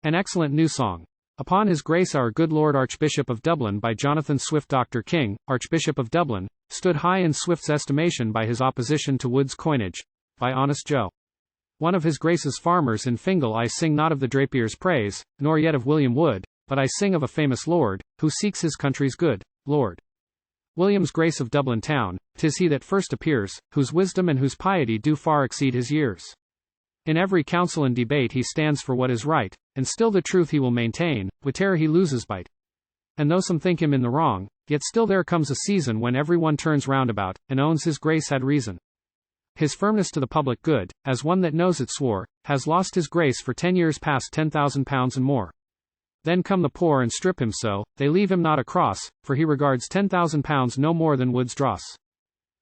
An excellent new song. Upon His Grace our good Lord Archbishop of Dublin by Jonathan Swift. Dr. King, Archbishop of Dublin, stood high in Swift's estimation by his opposition to Wood's coinage. By Honest Joe. One of His Grace's farmers in Fingal. I sing not of the Drapier's praise, nor yet of William Wood, but I sing of a famous lord, who seeks his country's good. Lord William's Grace of Dublin town, 'tis he that first appears, whose wisdom and whose piety do far exceed his years. In every council and debate he stands for what is right, and still the truth he will maintain, whate'er he loses bite. And though some think him in the wrong, yet still there comes a season when every one turns roundabout, and owns His Grace had reason. His firmness to the public good, as one that knows it swore, has lost His Grace for 10 years past £10,000 and more. Then come the poor and strip him so, they leave him not a cross, for he regards £10,000 no more than Wood's dross.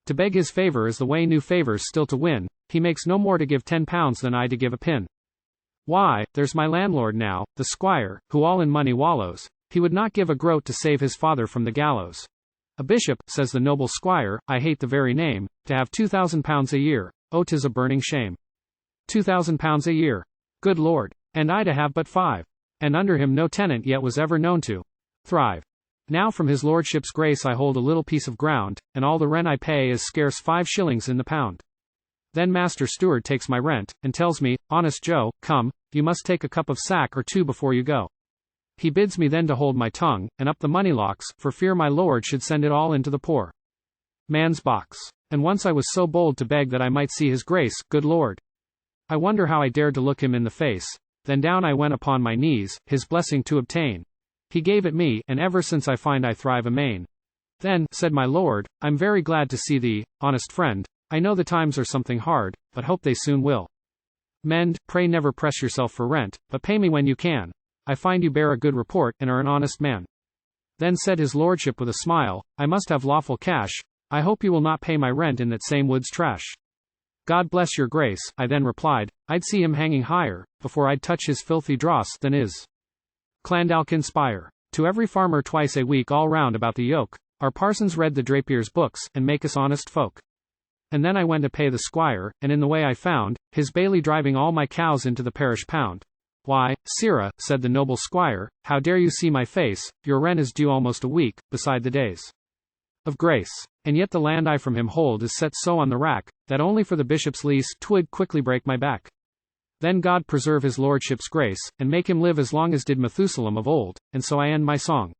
To beg his favour is the way new favours still to win, he makes no more to give £10 than I to give a pin. Why, there's my landlord now, the squire, who all in money wallows, he would not give a groat to save his father from the gallows. A bishop, says the noble squire, I hate the very name, to have £2,000 a year, oh 'tis a burning shame. £2,000 a year. Good Lord. And I to have but 5. And under him no tenant yet was ever known to thrive. Now from his lordship's grace I hold a little piece of ground, and all the rent I pay is scarce 5 shillings in the pound. Then Master Steward takes my rent, and tells me, Honest Joe, come, you must take a cup of sack or 2 before you go. He bids me then to hold my tongue, and up the money locks, for fear my lord should send it all into the poor man's box. And once I was so bold to beg that I might see His Grace, good Lord. I wonder how I dared to look him in the face. Then down I went upon my knees, his blessing to obtain. He gave it me, and ever since I find I thrive amain. Then, said my lord, I'm very glad to see thee, honest friend. I know the times are something hard, but hope they soon will mend. Pray never press yourself for rent, but pay me when you can. I find you bear a good report, and are an honest man. Then said his lordship with a smile, I must have lawful cash. I hope you will not pay my rent in that same Wood's trash. God bless your grace, I then replied, I'd see him hanging higher, before I'd touch his filthy dross than is Clandalkin spire. To every farmer twice a week all round about the yoke, our parsons read the Drapier's books, and make us honest folk. And then I went to pay the squire, and in the way I found his bailey driving all my cows into the parish pound. Why, sirrah, said the noble squire, how dare you see my face, your rent is due almost a week, beside the days of grace. And yet the land I from him hold is set so on the rack, that only for the bishop's lease 'twould quickly break my back. Then God preserve his lordship's grace, and make him live as long as did Methusalem of old, and so I end my song.